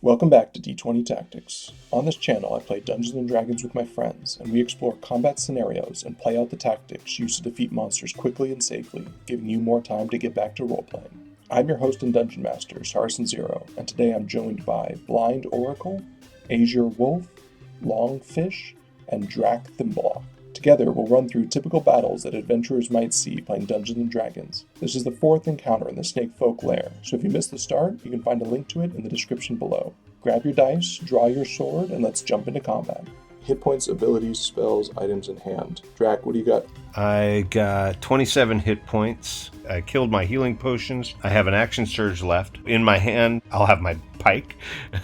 Welcome back to D20 Tactics. On this channel, I play Dungeons & Dragons with my friends, and we explore combat scenarios and play out the tactics used to defeat monsters quickly and safely, giving you more time to get back to roleplaying. I'm your host and Dungeon Master, Saracen Zero, and today I'm joined by BlindOracle, AzureWolf, LongFish, and Drak the Bolak. Together, we'll run through typical battles that adventurers might see playing Dungeons & Dragons. This is the fourth encounter in the Snakefolk lair, so if you missed the start, you can find a link to it in the description below. Grab your dice, draw your sword, and let's jump into combat. Hit points, abilities, spells, items in hand. Drak, what do you got? I got 27 hit points. I killed my healing potions. I have an action surge left. In my hand, I'll have my pike,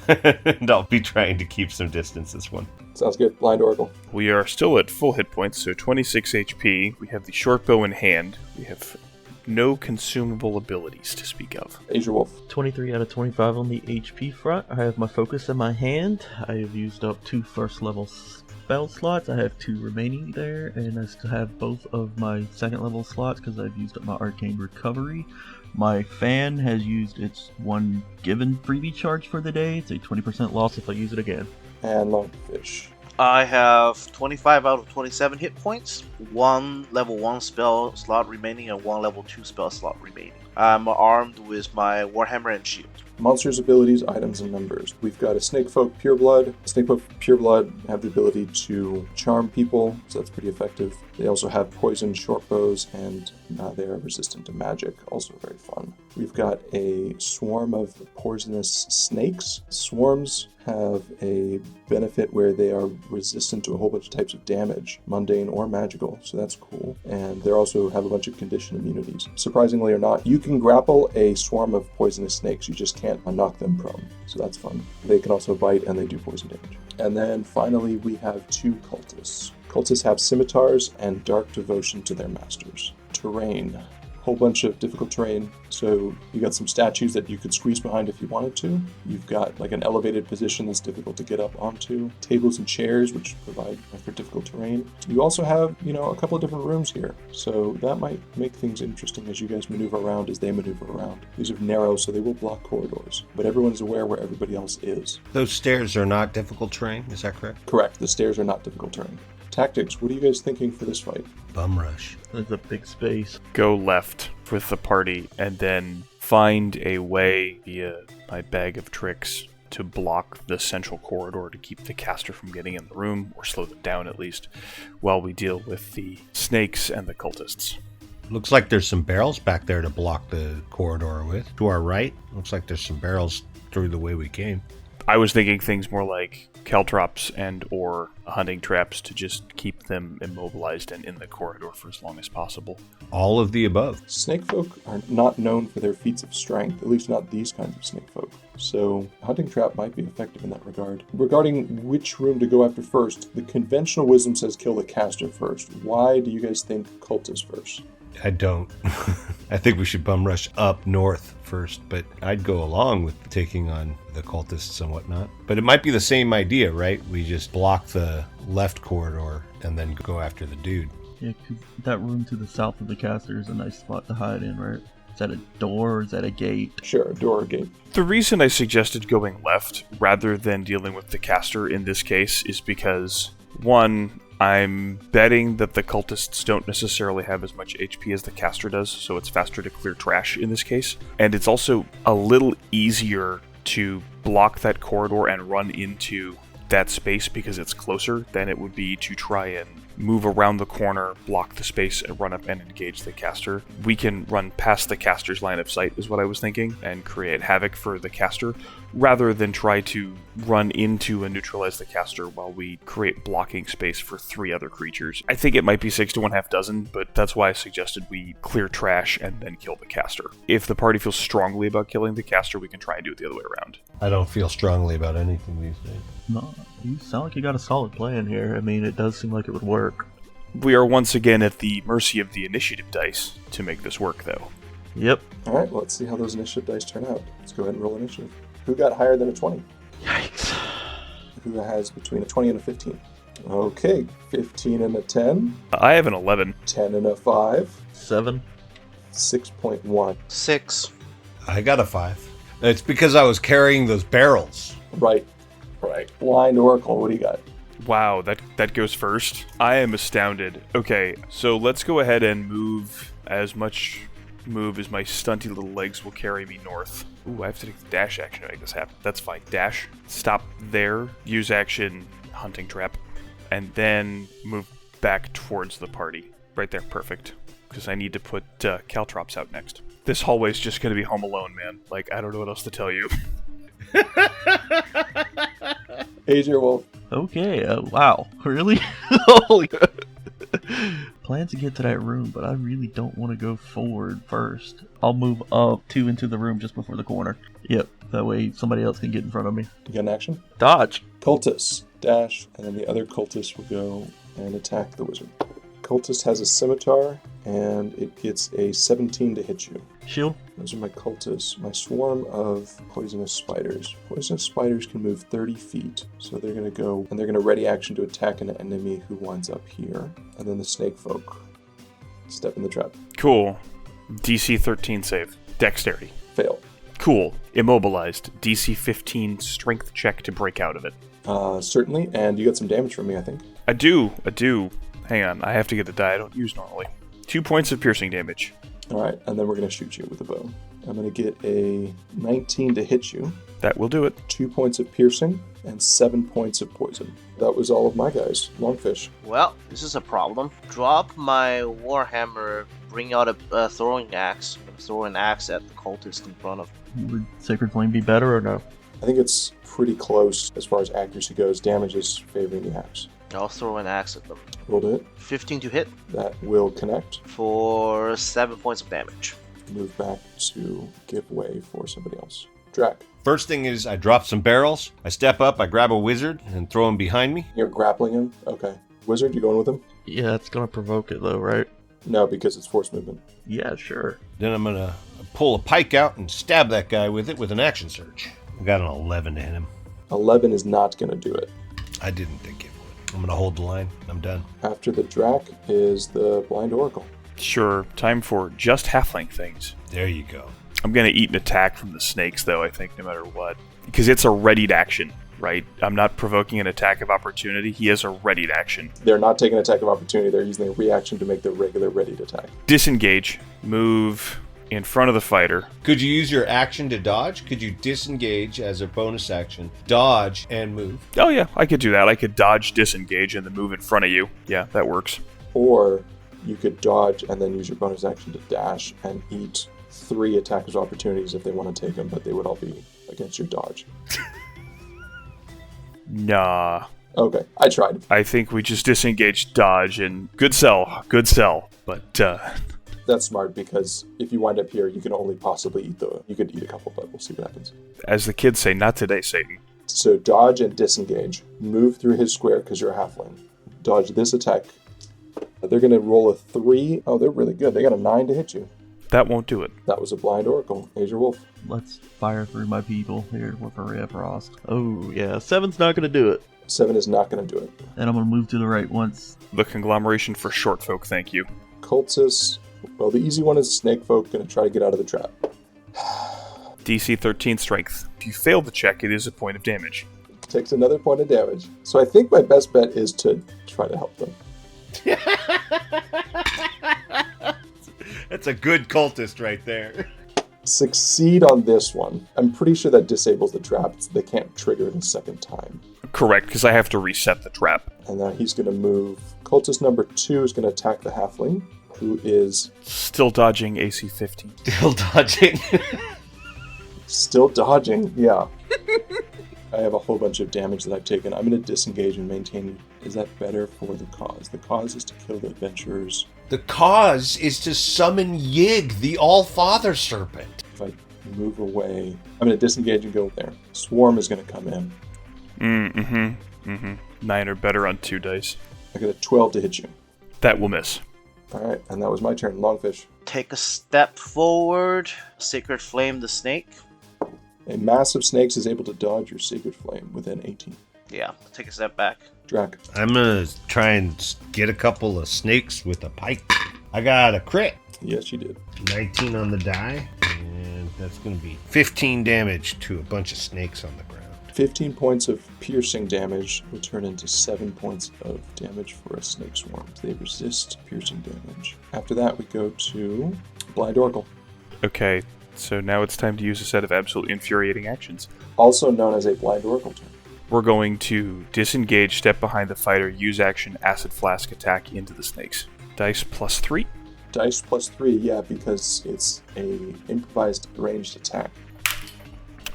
and I'll be trying to keep some distance this one. Sounds good. BlindOracle. We are still at full hit points, so 26 HP. We have the short bow in hand. We have no consumable abilities to speak of. AzureWolf. 23 out of 25 on the HP front. I have my focus in my hand. I have used up 2 first level spell slots. I have 2 remaining there, and I still have both of my second level slots because I've used up my arcane recovery. My fan has used its one given freebie charge for the day. It's a 20% loss if I use it again. And LongFish. I have 25 out of 27 hit points, 1 level 1 spell slot remaining, and 1 level 2 spell slot remaining. I'm armed with my Warhammer and shield. Monsters, abilities, items, and numbers. We've got a Snakefolk Pureblood. Snakefolk Pureblood have the ability to charm people, so that's pretty effective. They also have poison short bows, and they are resistant to magic, also very fun. We've got a swarm of poisonous snakes. Swarms have a benefit where they are resistant to a whole bunch of types of damage, mundane or magical, so that's cool. And they also have a bunch of condition immunities. Surprisingly or not, you can grapple a swarm of poisonous snakes, you just can't knock them prone, so that's fun. They can also bite and they do poison damage. And then finally we have 2 cultists. Cultists have scimitars and dark devotion to their masters. Terrain. Whole bunch of difficult terrain, so you got some statues that you could squeeze behind if you wanted to. You've got like an elevated position that's difficult to get up onto. Tables and chairs, which provide for difficult terrain. You also have, a couple of different rooms here, so that might make things interesting as you guys maneuver around as they maneuver around. These are narrow, so they will block corridors, but everyone's aware where everybody else is. Those stairs are not difficult terrain, is that correct? Correct, the stairs are not difficult terrain. Tactics, what are you guys thinking for this fight? Bum rush. There's a big space. Go left with the party, and then find a way via my bag of tricks to block the central corridor to keep the caster from getting in the room, or slow them down at least, while we deal with the snakes and the cultists. Looks like there's some barrels back there to block the corridor with. To our right, looks like there's some barrels through the way we came. I was thinking things more like caltrops and or hunting traps to just keep them immobilized and in the corridor for as long as possible. All of the above. Snakefolk are not known for their feats of strength, at least not these kinds of snakefolk. So hunting trap might be effective in that regard. Regarding which room to go after first, the conventional wisdom says kill the caster first. Why do you guys think cultist first? I don't. I think we should bum rush up north first, but I'd go along with taking on the cultists and whatnot. But it might be the same idea, right? We just block the left corridor and then go after the dude. Yeah, 'cause that room to the south of the caster is a nice spot to hide in, right? Is that a door or is that a gate? Sure, a door or gate. The reason I suggested going left rather than dealing with the caster in this case is because, one, I'm betting that the cultists don't necessarily have as much HP as the caster does, so it's faster to clear trash in this case. And it's also a little easier to block that corridor and run into that space because it's closer than it would be to try and move around the corner, block the space, and run up and engage the caster. We can run past the caster's line of sight, is what I was thinking, and create havoc for the caster, rather than try to run into and neutralize the caster while we create blocking space for 3 other creatures. I think it might be 6 to 1/2 dozen, but that's why I suggested we clear trash and then kill the caster. If the party feels strongly about killing the caster, we can try and do it the other way around. I don't feel strongly about anything these days. No, you sound like you got a solid plan here. I mean, it does seem like it would work. We are once again at the mercy of the initiative dice to make this work, though. Yep. Alright, well, let's see how those initiative dice turn out. Let's go ahead and roll initiative. Who got higher than a 20? Yikes. Who has between a 20 and a 15? Okay, 15 and a 10. I have an 11. 10 and a 5. 7. 6.1. 6. I got a 5. It's because I was carrying those barrels. Right. Blind Oracle, what do you got? Wow, that goes first. I am astounded. Okay, so let's go ahead and move as much as my stunty little legs will carry me north. Ooh, I have to take the dash action to make this happen. That's fine. Dash, stop there, use action, hunting trap, and then move back towards the party. Right there, perfect. Because I need to put Caltrops out next. This hallway's just going to be Home Alone, man. Like, I don't know what else to tell you. AzureWolf. Okay, wow. Really? Holy Plan to get to that room, but I really don't want to go forward first. I'll move up 2 into the room just before the corner. Yep, that way somebody else can get in front of me. You got an action? Dodge! Cultist. Dash, and then the other cultist will go and attack the wizard. Cultist has a scimitar, and it gets a 17 to hit you. Shield? Those are my cultists. My swarm of poisonous spiders. Poisonous spiders can move 30 feet, so they're going to go, and they're going to ready action to attack an enemy who winds up here. And then the snakefolk. Step in the trap. Cool. DC 13 save. Dexterity. Fail. Cool. Immobilized. DC 15 strength check to break out of it. Certainly, and you got some damage from me, I think. I do. Hang on, I have to get the die I don't use normally. 2 points of piercing damage. Alright, and then we're going to shoot you with a bow. I'm going to get a 19 to hit you. That will do it. 2 points of piercing, and 7 points of poison. That was all of my guys. LongFish. Well, this is a problem. Drop my Warhammer, bring out a throwing axe. Throw an axe at the cultist in front of me. Would Sacred Flame be better or no? I think it's pretty close as far as accuracy goes. Damage is favoring the axe. I'll throw an axe at them. Roll to hit. 15 to hit That will connect. for 7 points of damage. Move back to give way for somebody else. Drak. First thing is I drop some barrels. I step up, I grab a wizard and throw him behind me. You're grappling him? Okay. Wizard, you going with him? Yeah, it's gonna provoke it though, right? No, because it's force movement. Yeah, sure. Then I'm gonna pull a pike out and stab that guy with it with an action surge. I got an 11 to hit him. 11 is not going to do it. I didn't think it would. I'm gonna hold the line. I'm done. After the Drak is the Blind Oracle. Sure, time for just halfling things. There you go. I'm going to eat an attack from the snakes, though, I think, no matter what. Because it's a readied action, right? I'm not provoking an attack of opportunity. He has a readied action. They're not taking an attack of opportunity. They're using their reaction to make their regular readied attack. Disengage. Move in front of the fighter. Could you use your action to dodge? Could you disengage as a bonus action, dodge, and move? Oh, yeah, I could do that. I could dodge, disengage, and then move in front of you. Yeah, that works. Or you could dodge and then use your bonus action to dash and eat 3 attackers' opportunities if they want to take them, but they would all be against your dodge. Nah. Okay, I tried. I think we just disengage, dodge, and good sell. But, That's smart because if you wind up here, you can only possibly eat you could eat a couple, but we'll see what happens. as the kids say, not today, Satan. So dodge and disengage. Move through his square because you're a halfling. Dodge this attack. They're going to roll a 3. Oh, they're really good. They got a 9 to hit you. That won't do it. That was a Blind Oracle. AzureWolf. Let's fire through my people here with a Ray of Frost. Oh, yeah. 7's not gonna do it. 7 is not going to do it. And I'm gonna move to the right once. The conglomeration for short folk, thank you. Cultists. Well, the easy one is Snakefolk going to try to get out of the trap. DC 13 strength. If you fail the check, it is a point of damage. Takes another point of damage. So I think my best bet is to try to help them. That's a good cultist right there. Succeed on this one. I'm pretty sure that disables the trap. They can't trigger it a second time. Correct, because I have to reset the trap. And now he's going to move. Cultist number 2 is going to attack the halfling, who is Still dodging AC 15. Still dodging. still dodging. Yeah. I have a whole bunch of damage that I've taken. I'm going to disengage and maintain. Is that better for the cause? The cause is to kill the adventurers. The cause is to summon Yig, the All-Father Serpent. If I move away, I'm going to disengage and go there. Swarm is going to come in. 9 or better on 2 dice. I got a 12 to hit you. That will miss. All right, and that was my turn. LongFish. Take a step forward. Sacred Flame the snake. A massive snake is able to dodge your Sacred Flame within 18. Yeah, take a step back. Drak. I'm gonna try and get a couple of snakes with a pike. I got a crit. Yes, you did. 19 on the die, and that's gonna be 15 damage to a bunch of snakes on the ground. 15 points of piercing damage will turn into 7 points of damage for a snake swarm. They resist piercing damage. After that, we go to BlindOracle, Okay, so now it's time to use a set of absolutely infuriating actions. also known as a BlindOracle turn. We're going to disengage, step behind the fighter, use action, acid flask attack into the snakes. Dice +3. Dice +3, yeah, because it's a improvised ranged attack.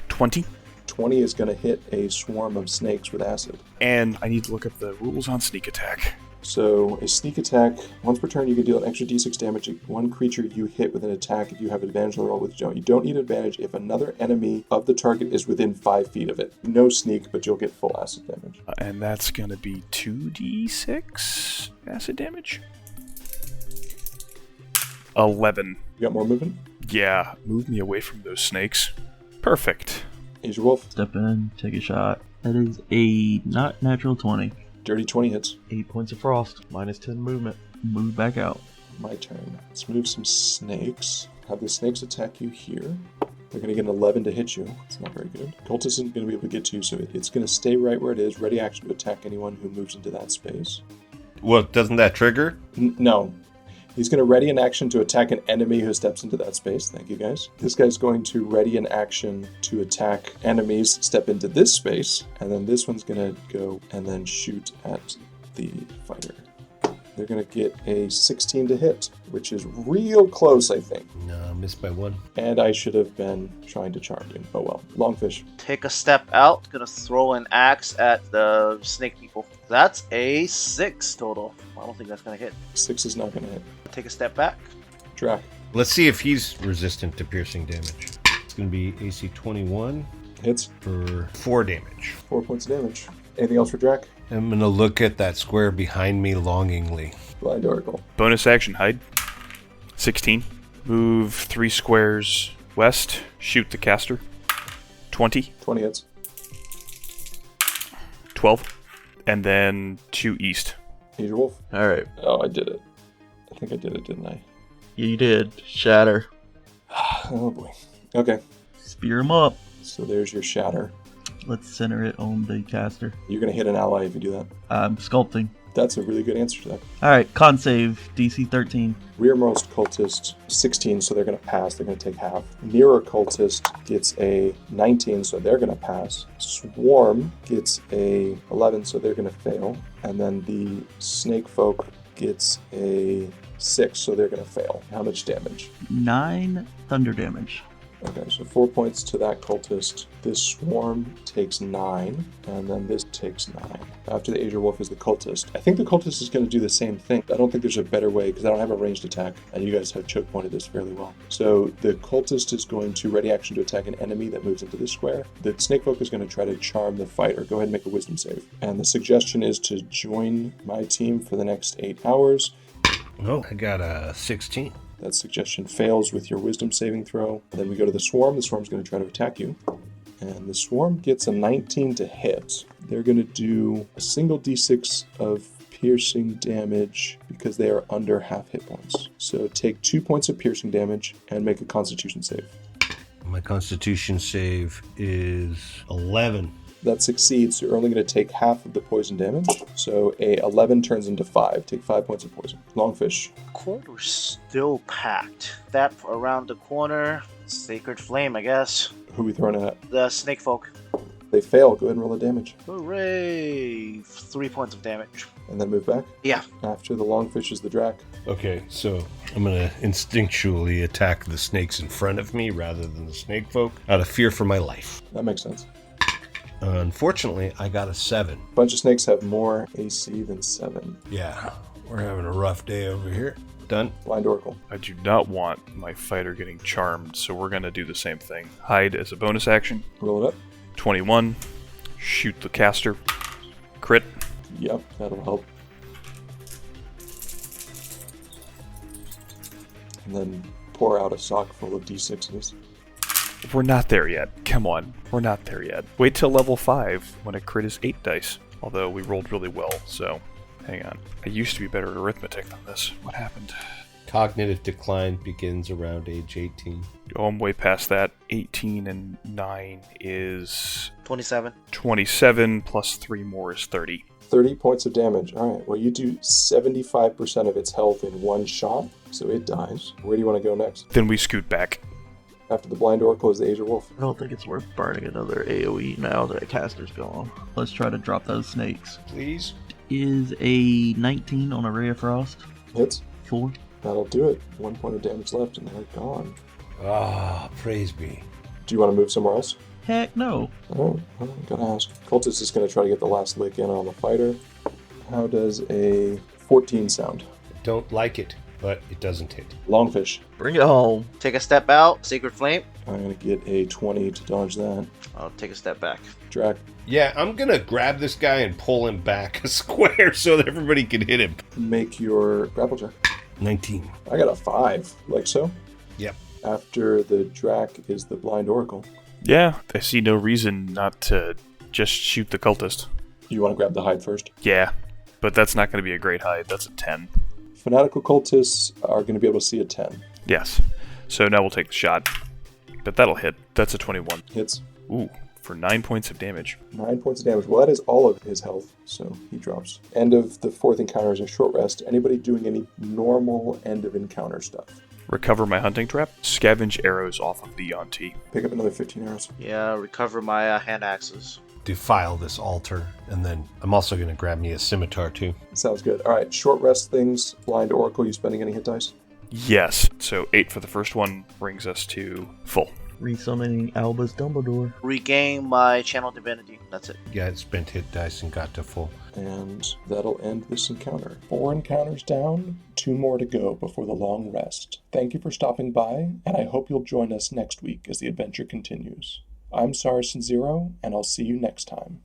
20. 20 is going to hit a swarm of snakes with acid. And I need to look up the rules on sneak attack. So, a sneak attack, once per turn you can deal an extra d6 damage to one creature you hit with an attack if you have advantage on the roll with Joe. You don't need advantage if another enemy of the target is within 5 feet of it. No sneak, but you'll get full acid damage. And that's going to be 2d6 acid damage. 11. You got more movement? Yeah, move me away from those snakes. Perfect. AzureWolf, Step in, take a shot. That is a not natural 20. dirty 20 hits. 8 points of frost, minus 10 movement. Move back out. My turn. Let's move some snakes. Have the snakes attack you here. They're going to get an 11 to hit you. It's not very good. Cultist isn't going to be able to get to you, so it's going to stay right where it is. Ready action to attack anyone who moves into that space. Well, doesn't that trigger? No. He's going to ready an action to attack an enemy who steps into that space. Thank you, guys. This guy's going to ready an action to attack enemies, step into this space, and then this one's going to go and then shoot at the fighter. They're going to get a 16 to hit, which is real close, I think. No, missed by 1. And I should have been trying to charm you. Oh well. LongFish. Take a step out. Gonna throw an axe at the snake people. That's a 6 total. I don't think that's gonna hit. 6 is not going to hit. Take a step back. Drak. Let's see if he's resistant to piercing damage. It's going to be AC 21 Hits. for 4 damage. 4 points of damage. Anything else for Drak? I'm going to look at that square behind me longingly. BlindOracle. Bonus action, hide. 16. Move 3 squares west. Shoot the caster. 20. 20 hits. 12. And then 2 east. AzureWolf. Alright. Oh, I did it. I think I did it, didn't I? You did. Shatter. Oh boy. Okay. Spear him up. So there's your shatter. Let's center it on the caster. You're going to hit an ally if you do that. I'm sculpting. That's a really good answer to that. Alright, con save. DC 13. Rearmost cultist, 16, so they're going to pass. They're going to take half. Nearer cultist gets a 19, so they're going to pass. Swarm gets a 11, so they're going to fail. And then the Snakefolk gets a 6, so they're going to fail. How much damage? 9 thunder damage. Okay, so 4 points to that cultist. This swarm takes 9, and then this takes 9. After the AzureWolf is the cultist. I think the cultist is going to do the same thing. I don't think there's a better way, because I don't have a ranged attack, and you guys have choke pointed this fairly well. So the cultist is going to ready action to attack an enemy that moves into this square. The Snakefolk is going to try to charm the fighter. Go ahead and make a wisdom save. And the suggestion is to join my team for the next 8 hours. Oh, I got a 16. That suggestion fails with your wisdom saving throw. Then we go to the swarm. The swarm's going to try to attack you. And the swarm gets a 19 to hit. They're going to do a single d6 of piercing damage because they are under half hit points. So take 2 points of piercing damage and make a constitution save. My constitution save is 11. That succeeds, so you're only going to take half of the poison damage. So a 11 turns into 5. Take 5 points of poison. LongFish. Corner's still packed. That around the corner. Sacred Flame, I guess. Who are we throwing at? The Snakefolk. They fail. Go ahead and roll the damage. Hooray! 3 points of damage. And then move back. Yeah. After the LongFish is the Drak. Okay, so I'm going to instinctually attack the snakes in front of me rather than the snake folk out of fear for my life. That makes sense. Unfortunately, I got a 7. A bunch of snakes have more AC than 7. Yeah, we're having a rough day over here. Done. BlindOracle. I do not want my fighter getting charmed, so we're going to do the same thing. Hide as a bonus action. Roll it up. 21. Shoot the caster. Crit. Yep, that'll help. And then pour out a sock full of d6s. We're not there yet. Come on. We're not there yet. Wait till level 5 when a crit is 8 dice. Although we rolled really well, so hang on. I used to be better at arithmetic than this. What happened? Cognitive decline begins around age 18. Oh, I'm way past that. 18 and 9 is 27. 27 plus 3 more is 30. 30 points of damage. All right, well, you do 75% of its health in one shot, so it dies. Where do you want to go next? Then we scoot back. After the BlindOracle is the AzureWolf. I don't think it's worth burning another AoE now that caster's gone. Let's try to drop those snakes. Please? Is a 19 on a Ray of Frost. Hits. 4. That'll do it. 1 point of damage left, and they're gone. Ah, praise be. Do you want to move somewhere else? Heck no. Oh, gotta ask. Cultist is going to try to get the last lick in on the fighter. How does a 14 sound? Don't like it, but it doesn't hit. LongFish. Bring it home. Take a step out. Sacred Flame. I'm going to get a 20 to dodge that. I'll take a step back. Drak. Yeah, I'm gonna grab this guy and pull him back a square so that everybody can hit him. Make your grapple check. 19. I got a 5, like so. Yep. After the Drak is the BlindOracle. Yeah, I see no reason not to just shoot the cultist. You want to grab the hide first? Yeah, but that's not going to be a great hide. That's a 10. Fanatical cultists are going to be able to see a 10. Yes. So now we'll take the shot. But that'll hit. That's a 21. Hits. Ooh, for 9 points of damage. 9 points of damage. Well, that is all of his health, so he drops. End of the fourth encounter is a short rest. Anybody doing any normal end of encounter stuff? Recover my hunting trap. Scavenge arrows off of the Yonti. Pick up another 15 arrows. Yeah, recover my hand axes. Defile this altar, and then I'm also gonna grab me a scimitar too. Sounds good. All right, short rest things. BlindOracle, you spending any hit dice? Yes. So 8 for the first one brings us to full. Resummoning Albus Dumbledore. Regain my channel divinity. That's it. Yeah, it spent hit dice and got to full. And that'll end this encounter. 4 encounters down, 2 more to go before the long rest. Thank you for stopping by, and I hope you'll join us next week as the adventure continues. I'm Saracen Zero, and I'll see you next time.